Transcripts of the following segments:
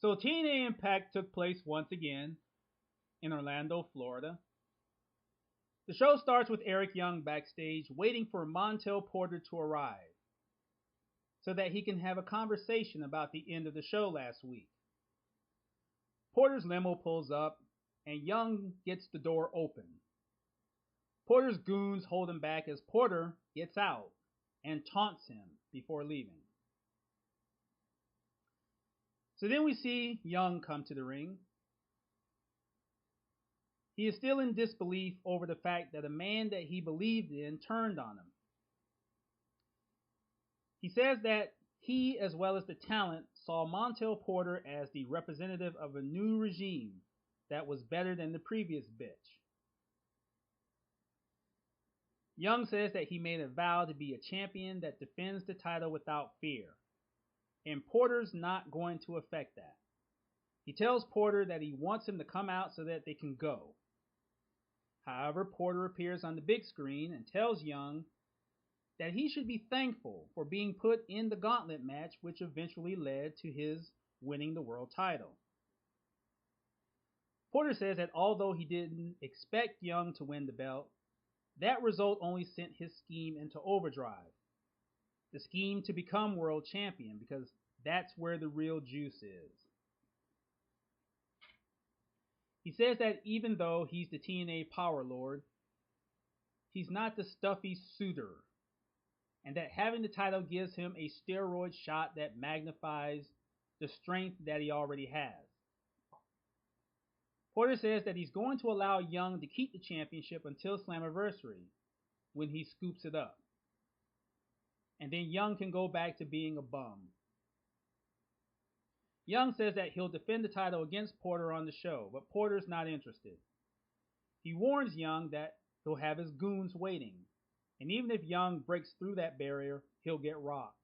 So Tna Impact took place once again in Orlando, Florida. The show starts with Eric Young backstage waiting for Montel Porter to arrive so that he can have a conversation about the end of the show last week. Porter's limo pulls up and Young gets the door open. Porter's goons hold him back as Porter gets out and taunts him before leaving. So then we see Young come to the ring. He is still in disbelief over the fact that a man that he believed in turned on him. He says that he, as well as the talent, saw Montel Porter as the representative of a new regime that was better than the previous bitch. Young says that he made a vow to be a champion that defends the title without fear, and Porter's not going to affect that. He tells Porter that he wants him to come out so that they can go. However, Porter appears on the big screen and tells Young that he should be thankful for being put in the gauntlet match, which eventually led to his winning the world title. Porter says that although he didn't expect Young to win the belt, that result only sent his scheme into overdrive. The scheme to become world champion, because that's where the real juice is. He says that even though he's the TNA Power Lord, he's not the stuffy suitor, and that having the title gives him a steroid shot that magnifies the strength that he already has. Porter says that he's going to allow Young to keep the championship until Slammiversary, when he scoops it up. And then Young can go back to being a bum. Young says that he'll defend the title against Porter on the show, but Porter's not interested. He warns Young that he'll have his goons waiting, and even if Young breaks through that barrier, he'll get rocked.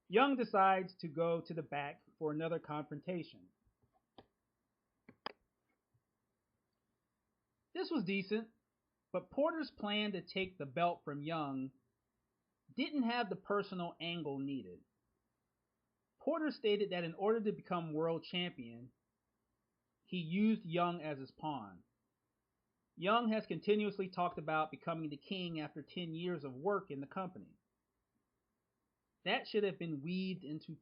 Young decides to go to the back for another confrontation. This was decent, but Porter's plan to take the belt from Young didn't have the personal angle needed. Porter stated that in order to become world champion, he used Young as his pawn. Young has continuously talked about becoming the king after 10 years of work in the company. That should have been weaved into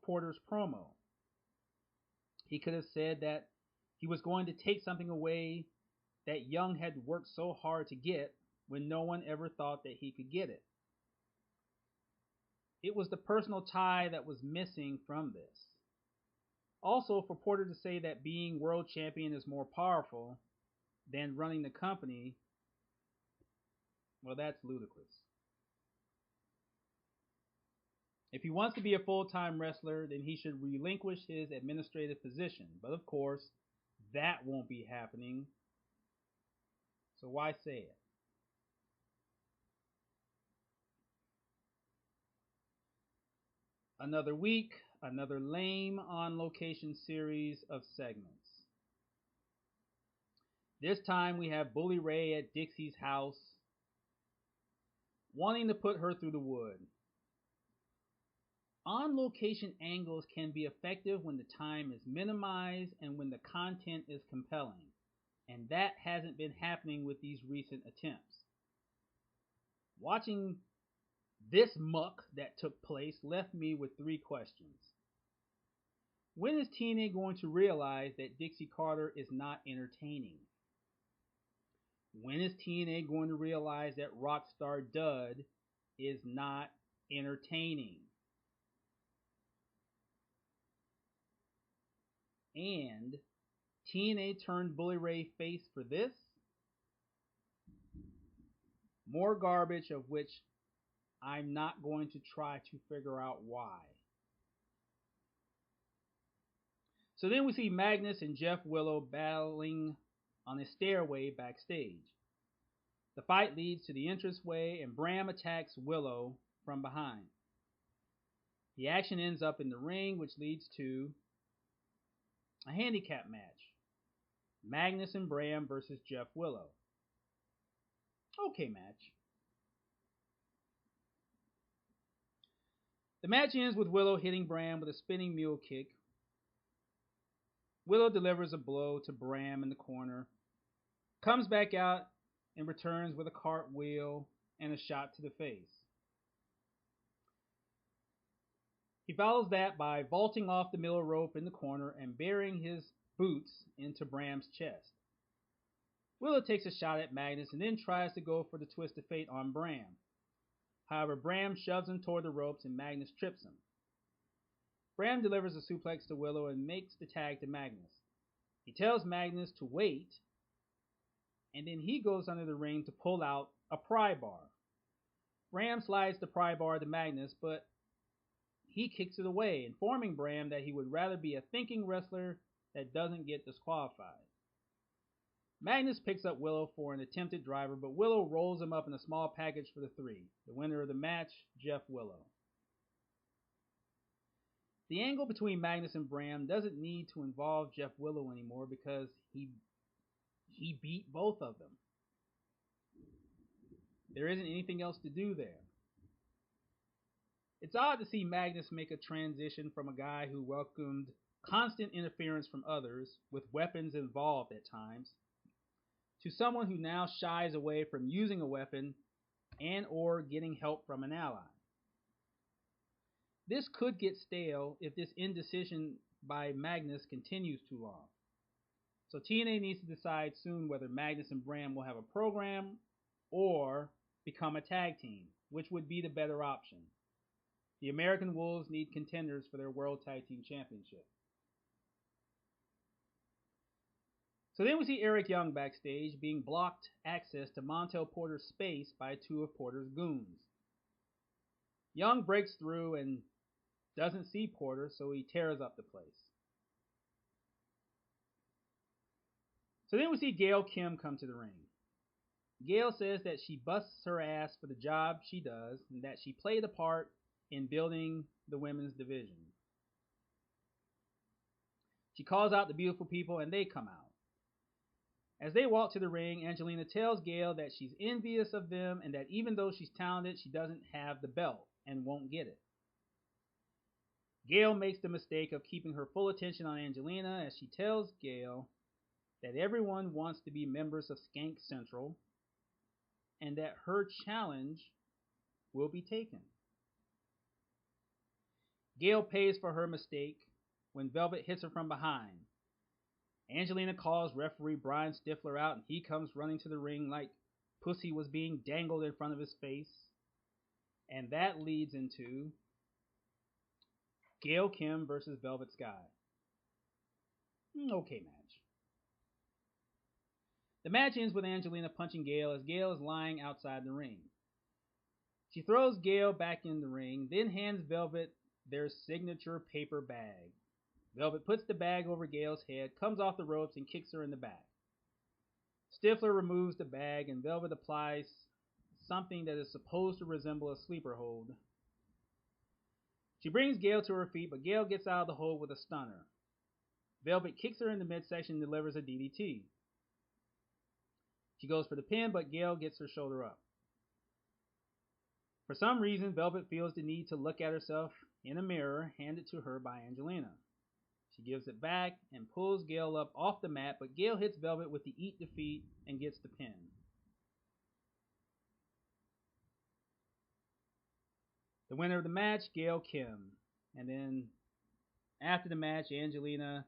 Porter's promo. He could have said that he was going to take something away that Young had worked so hard to get when no one ever thought that he could get it. It was the personal tie that was missing from this. Also, for Porter to say that being world champion is more powerful than running the company, well, that's ludicrous. If he wants to be a full-time wrestler, then he should relinquish his administrative position. But of course, that won't be happening. So why say it? Another week, another lame on-location series of segments. This time we have Bully Ray at Dixie's house, wanting to put her through the wood. On-location angles can be effective when the time is minimized and when the content is compelling, and that hasn't been happening with these recent attempts. Watching this muck that took place left me with 3 questions. When is TNA going to realize that Dixie Carter is not entertaining? When is TNA going to realize that Rockstar Dud is not entertaining? And TNA turned Bully Ray face for this? More garbage of which I'm not going to try to figure out why. So then we see Magnus and Jeff Willow battling on a stairway backstage. The fight leads to the entranceway and Bram attacks Willow from behind. The action ends up in the ring, which leads to a handicap match. Magnus and Bram versus Jeff Willow. Okay match. The match ends with Willow hitting Bram with a spinning mule kick, Willow delivers a blow to Bram in the corner, comes back out, and returns with a cartwheel and a shot to the face. He follows that by vaulting off the middle rope in the corner and burying his boots into Bram's chest. Willow takes a shot at Magnus and then tries to go for the twist of fate on Bram. However, Bram shoves him toward the ropes and Magnus trips him. Bram delivers a suplex to Willow and makes the tag to Magnus. He tells Magnus to wait, and then he goes under the ring to pull out a pry bar. Bram slides the pry bar to Magnus, but he kicks it away, informing Bram that he would rather be a thinking wrestler that doesn't get disqualified. Magnus picks up Willow for an attempted driver, but Willow rolls him up in a small package for the three. The winner of the match, Jeff Willow. The angle between Magnus and Bram doesn't need to involve Jeff Willow anymore because he beat both of them. There isn't anything else to do there. It's odd to see Magnus make a transition from a guy who welcomed constant interference from others, with weapons involved at times, to someone who now shies away from using a weapon and or getting help from an ally. This could get stale if this indecision by Magnus continues too long. So TNA needs to decide soon whether Magnus and Bram will have a program or become a tag team, which would be the better option. The American Wolves need contenders for their World Tag Team Championship. So then we see Eric Young backstage being blocked access to Montel Porter's space by two of Porter's goons. Young breaks through and doesn't see Porter, so he tears up the place. So then we see Gail Kim come to the ring. Gail says that she busts her ass for the job she does and that she played a part in building the women's division. She calls out the beautiful people and they come out. As they walk to the ring, Angelina tells Gail that she's envious of them and that even though she's talented, she doesn't have the belt and won't get it. Gail makes the mistake of keeping her full attention on Angelina as she tells Gail that everyone wants to be members of Skank Central and that her challenge will be taken. Gail pays for her mistake when Velvet hits her from behind. Angelina calls referee Brian Stifler out and he comes running to the ring like pussy was being dangled in front of his face. And that leads into Gail Kim versus Velvet Sky. Okay match. The match ends with Angelina punching Gail as Gail is lying outside the ring. She throws Gail back in the ring, then hands Velvet their signature paper bag. Velvet puts the bag over Gail's head, comes off the ropes, and kicks her in the back. Stifler removes the bag, and Velvet applies something that is supposed to resemble a sleeper hold. She brings Gail to her feet, but Gail gets out of the hold with a stunner. Velvet kicks her in the midsection and delivers a DDT. She goes for the pin, but Gail gets her shoulder up. For some reason, Velvet feels the need to look at herself in a mirror handed to her by Angelina. She gives it back and pulls Gail up off the mat, but Gail hits Velvet with the Eat Defeat and gets the pin. The winner of the match, Gail Kim. And then after the match, Angelina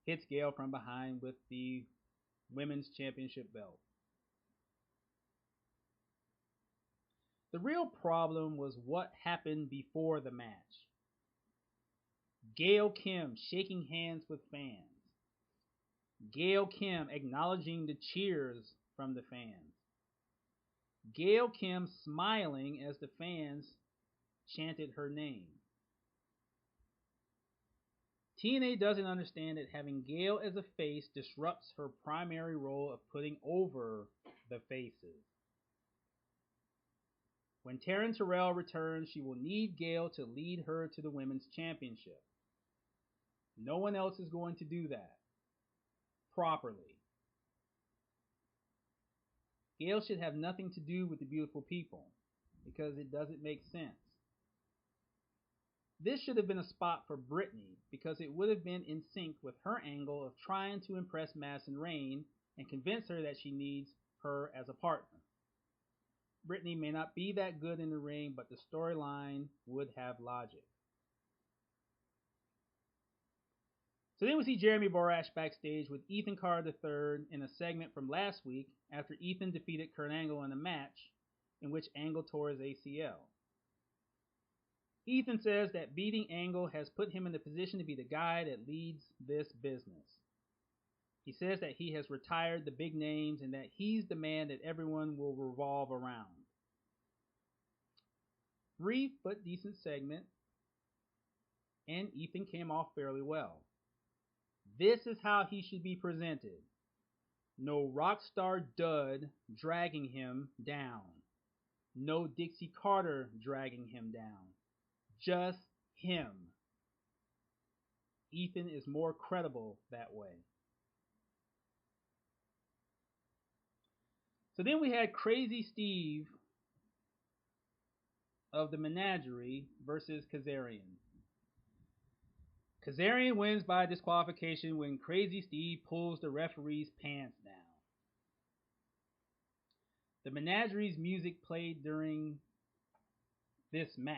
hits Gail from behind with the Women's Championship belt. The real problem was what happened before the match. Gail Kim shaking hands with fans. Gail Kim acknowledging the cheers from the fans. Gail Kim smiling as the fans chanted her name. TNA doesn't understand that having Gail as a face disrupts her primary role of putting over the faces. When Taryn Terrell returns, she will need Gail to lead her to the Women's Championship. No one else is going to do that properly. Gail should have nothing to do with the beautiful people because it doesn't make sense. This should have been a spot for Brittany because it would have been in sync with her angle of trying to impress Madison Rayne and convince her that she needs her as a partner. Brittany may not be that good in the ring, but the storyline would have logic. So then we see Jeremy Borash backstage with Ethan Carter III in a segment from last week after Ethan defeated Kurt Angle in a match in which Angle tore his ACL. Ethan says that beating Angle has put him in the position to be the guy that leads this business. He says that he has retired the big names and that he's the man that everyone will revolve around. Brief but decent segment, and Ethan came off fairly well. This is how he should be presented. No rock star dud dragging him down. No Dixie Carter dragging him down. Just him. Ethan is more credible that way. So then we had Crazy Steve of the Menagerie versus Kazarian. Kazarian wins by disqualification when Crazy Steve pulls the referee's pants down. The Menagerie's music played during this match.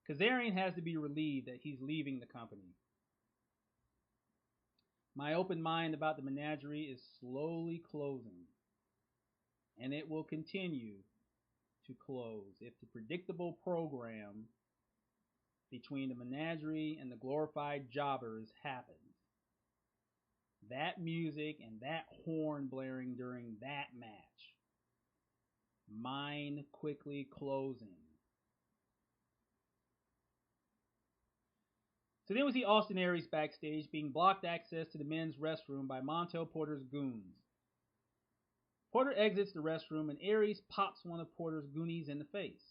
Kazarian has to be relieved that he's leaving the company. My open mind about the Menagerie is slowly closing, and it will continue to close if the predictable program between the Menagerie and the glorified jobbers happens. That music and that horn blaring during that match. Mind quickly closing. So then we see Austin Aries backstage being blocked access to the men's restroom by Montel Porter's goons. Porter exits the restroom and Aries pops one of Porter's goonies in the face.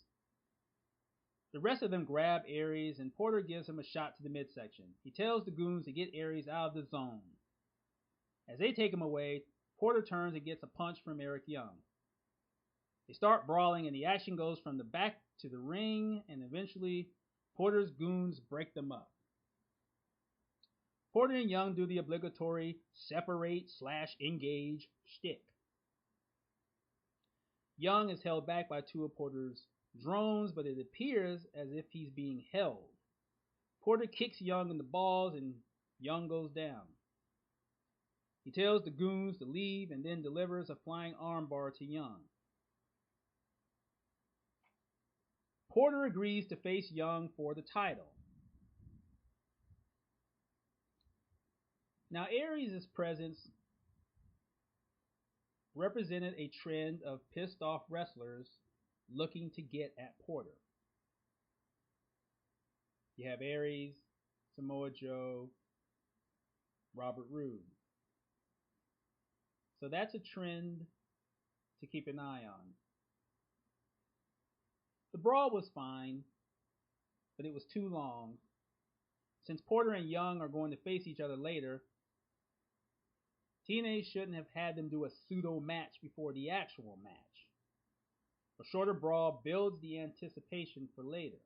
The rest of them grab Aries and Porter gives him a shot to the midsection. He tells the goons to get Aries out of the zone. As they take him away, Porter turns and gets a punch from Eric Young. They start brawling and the action goes from the back to the ring and eventually Porter's goons break them up. Porter and Young do the obligatory separate/engage shtick. Young is held back by two of Porter's drones, but it appears as if he's being held. Porter kicks Young in the balls and Young goes down. He tells the goons to leave and then delivers a flying armbar to Young. Porter agrees to face Young for the title. Now, Aries' presence represented a trend of pissed off wrestlers looking to get at Porter. You have Aries, Samoa Joe, Robert Roode. So that's a trend to keep an eye on. The brawl was fine, but it was too long. Since Porter and Young are going to face each other later, TNA shouldn't have had them do a pseudo match before the actual match. A shorter brawl builds the anticipation for later.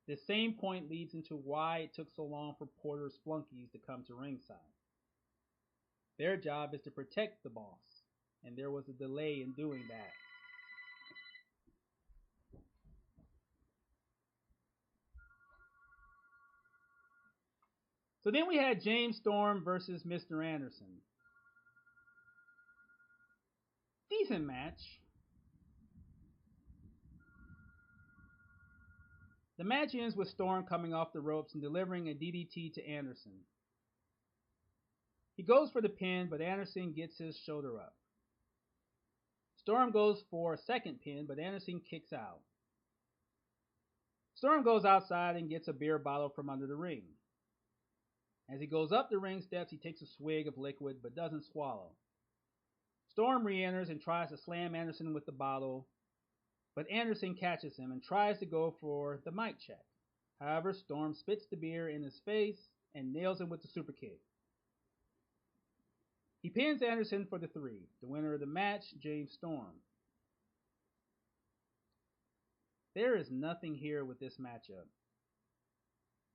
This same point leads into why it took so long for Porter's flunkies to come to ringside. Their job is to protect the boss, and there was a delay in doing that. So then we had James Storm versus Mr. Anderson. Decent match. The match ends with Storm coming off the ropes and delivering a DDT to Anderson. He goes for the pin, but Anderson gets his shoulder up. Storm goes for a second pin, but Anderson kicks out. Storm goes outside and gets a beer bottle from under the ring. As he goes up the ring steps, he takes a swig of liquid, but doesn't swallow. Storm re-enters and tries to slam Anderson with the bottle, but Anderson catches him and tries to go for the mic check. However, Storm spits the beer in his face and nails him with the super kick. He pins Anderson for the 3. The winner of the match, James Storm. There is nothing here with this matchup.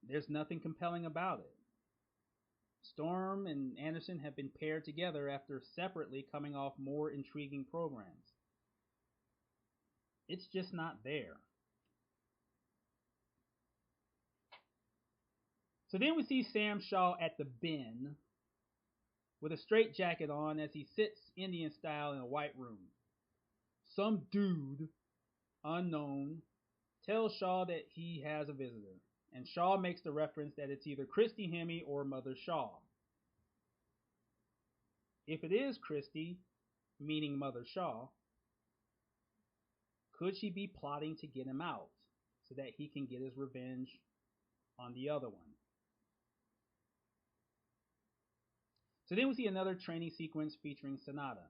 There's nothing compelling about it. Storm and Anderson have been paired together after separately coming off more intriguing programs. It's just not there. So then we see Sam Shaw at the bin with a straight jacket on as he sits Indian style in a white room. Some dude, unknown, tells Shaw that he has a visitor, and Shaw makes the reference that it's either Christy Hemme or Mother Shaw. If it is Christy, meaning Mother Shaw, could she be plotting to get him out so that he can get his revenge on the other one? So then we see another training sequence featuring Sanada.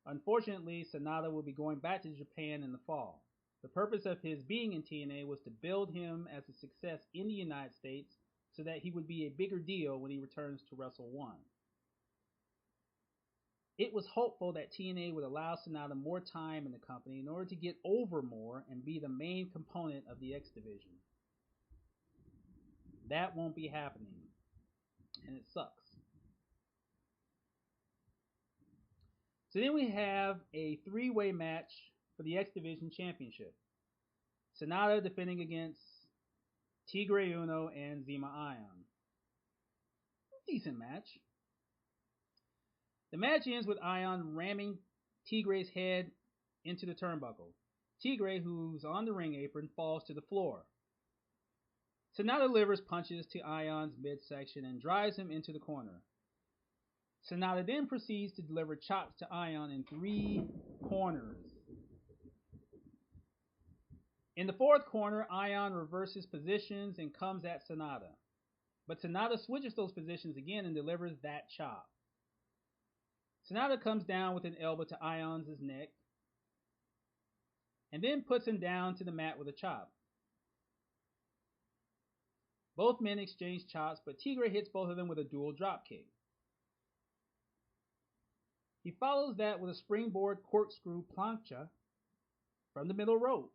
Unfortunately, Sanada will be going back to Japan in the fall. The purpose of his being in TNA was to build him as a success in the United States so that he would be a bigger deal when he returns to Wrestle 1. It was hopeful that TNA would allow Sanada more time in the company in order to get over more and be the main component of the X Division. That won't be happening, and it sucks. So then we have a three-way match for the X Division Championship. Sanada defending against Tigre Uno and Zema Ion. Decent match. The match ends with Ion ramming Tigre's head into the turnbuckle. Tigre, who's on the ring apron, falls to the floor. Sanada delivers punches to Ion's midsection and drives him into the corner. Sanada then proceeds to deliver chops to Ion in 3 corners. In the 4th corner, Ion reverses positions and comes at Sanada. But Sanada switches those positions again and delivers that chop. Sanada comes down with an elbow to Ion's neck and then puts him down to the mat with a chop. Both men exchange chops, but Tigre hits both of them with a dual dropkick. He follows that with a springboard corkscrew plancha from the middle rope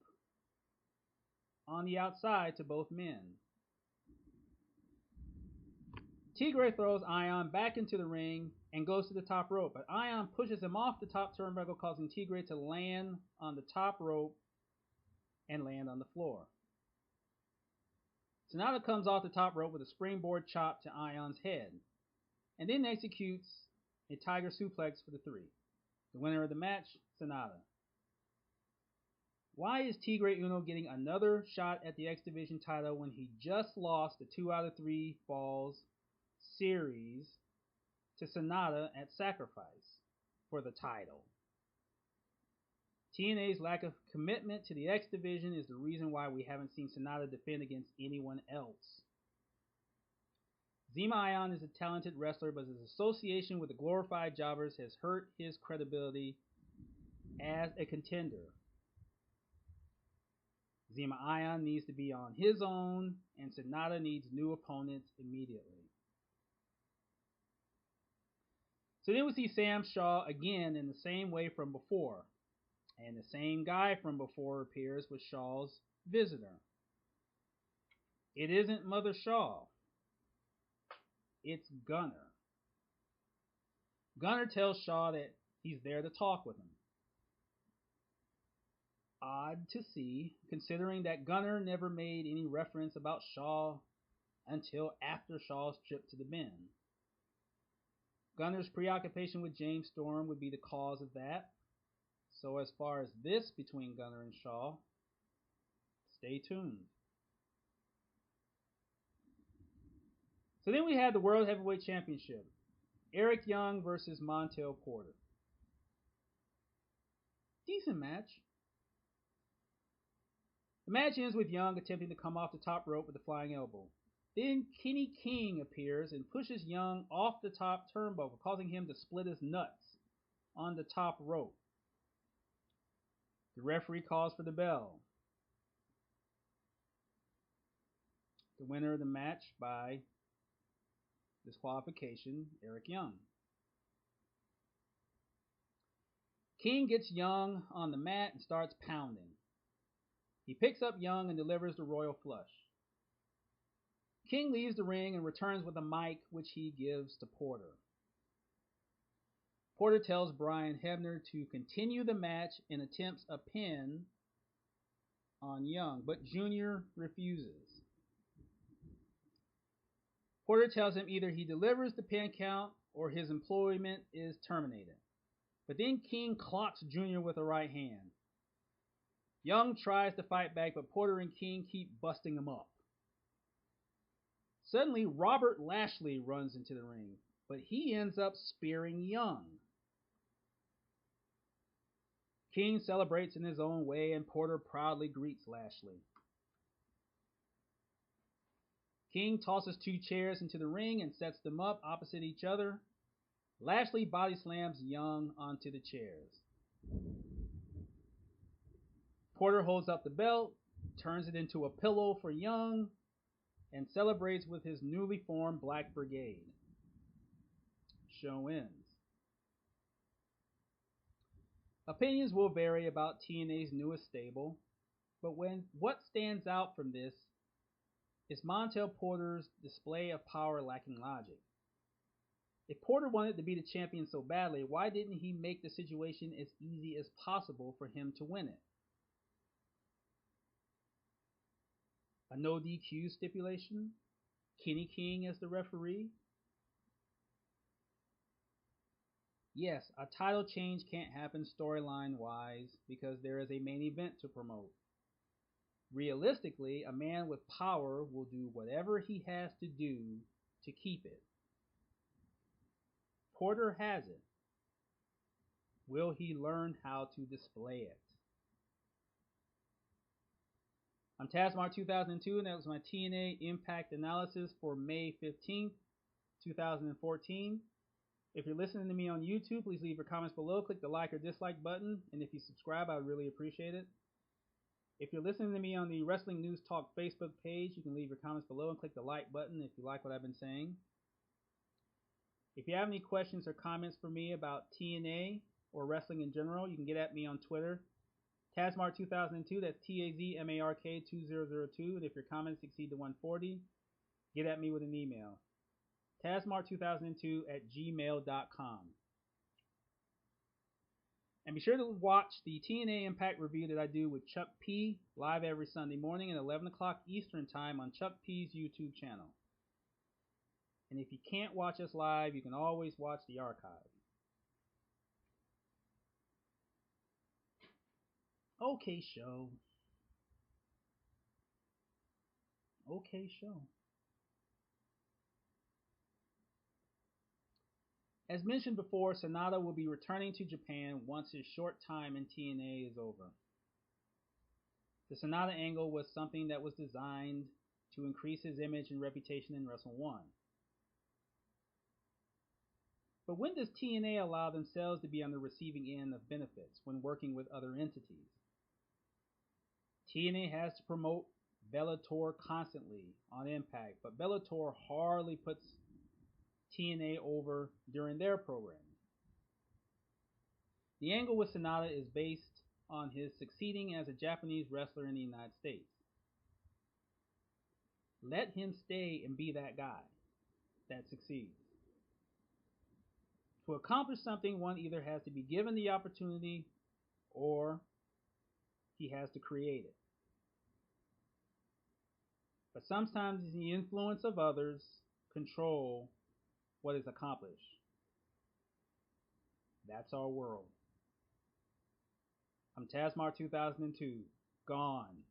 on the outside to both men. Tigre throws Ion back into the ring and goes to the top rope, but Ion pushes him off the top turnbuckle, causing Tigre to land on the top rope and land on the floor. Sanada comes off the top rope with a springboard chop to Ion's head, and then executes a tiger suplex for the 3. The winner of the match, Sanada. Why is Tigre Uno getting another shot at the X Division title when he just lost the 2 out of 3 falls series to Sanada at Sacrifice for the title? TNA's lack of commitment to the X Division is the reason why we haven't seen Sanada defend against anyone else. Zema Ion is a talented wrestler, but his association with the glorified jobbers has hurt his credibility as a contender. Zema Ion needs to be on his own, and Sanada needs new opponents immediately. So then we see Sam Shaw again in the same way from before, and the same guy from before appears with Shaw's visitor. It isn't Mother Shaw. It's Gunner. Gunner tells Shaw that he's there to talk with him. Odd to see, considering that Gunner never made any reference about Shaw until after Shaw's trip to the bin. Gunner's preoccupation with James Storm would be the cause of that. So as far as this between Gunner and Shaw, stay tuned. So then we have the World Heavyweight Championship. Eric Young versus Montel Porter. Decent match. The match ends with Young attempting to come off the top rope with a flying elbow. Then Kenny King appears and pushes Young off the top turnbuckle, causing him to split his nuts on the top rope. The referee calls for the bell. The winner of the match by disqualification, Eric Young. King gets Young on the mat and starts pounding. He picks up Young and delivers the royal flush. King leaves the ring and returns with a mic, which he gives to Porter. Porter tells Brian Hebner to continue the match and attempts a pin on Young, but Junior refuses. Porter tells him either he delivers the pin count or his employment is terminated. But then King clocks Junior with a right hand. Young tries to fight back, but Porter and King keep busting him up. Suddenly, Robert Lashley runs into the ring, but he ends up spearing Young. King celebrates in his own way, and Porter proudly greets Lashley. King tosses two chairs into the ring and sets them up opposite each other. Lashley body slams Young onto the chairs. Porter holds up the belt, turns it into a pillow for Young, and celebrates with his newly formed Black Brigade. Show ends. Opinions will vary about TNA's newest stable, but what stands out from this is Montel Porter's display of power lacking logic. If Porter wanted to be the champion so badly, why didn't he make the situation as easy as possible for him to win it? A no DQ stipulation? Kenny King as the referee? Yes, a title change can't happen storyline wise because there is a main event to promote. Realistically, a man with power will do whatever he has to do to keep it. Porter has it. Will he learn how to display it? I'm Tazmar 2002, and that was my TNA Impact Analysis for May 15th, 2014. If you're listening to me on YouTube, please leave your comments below. Click the like or dislike button, and if you subscribe, I would really appreciate it. If you're listening to me on the Wrestling News Talk Facebook page, you can leave your comments below and click the like button if you like what I've been saying. If you have any questions or comments for me about TNA or wrestling in general, you can get at me on Twitter. Tazmar2002, that's TAZMARK2002, and if your comments exceed the 140, get at me with an email. Tazmar2002@gmail.com. And be sure to watch the TNA Impact review that I do with Chuck P live every Sunday morning at 11 o'clock Eastern Time on Chuck P's YouTube channel. And if you can't watch us live, you can always watch the archive. Okay, show. Okay, show. As mentioned before, Sanada will be returning to Japan once his short time in TNA is over. The Sanada angle was something that was designed to increase his image and reputation in Wrestle 1. But when does TNA allow themselves to be on the receiving end of benefits when working with other entities? TNA has to promote Bellator constantly on Impact, but Bellator hardly puts TNA over during their programming. The angle with Sanada is based on his succeeding as a Japanese wrestler in the United States. Let him stay and be that guy that succeeds. To accomplish something, one either has to be given the opportunity or he has to create it. But sometimes the influence of others control what is accomplished. That's our world. I'm Tazmar 2002. Gone.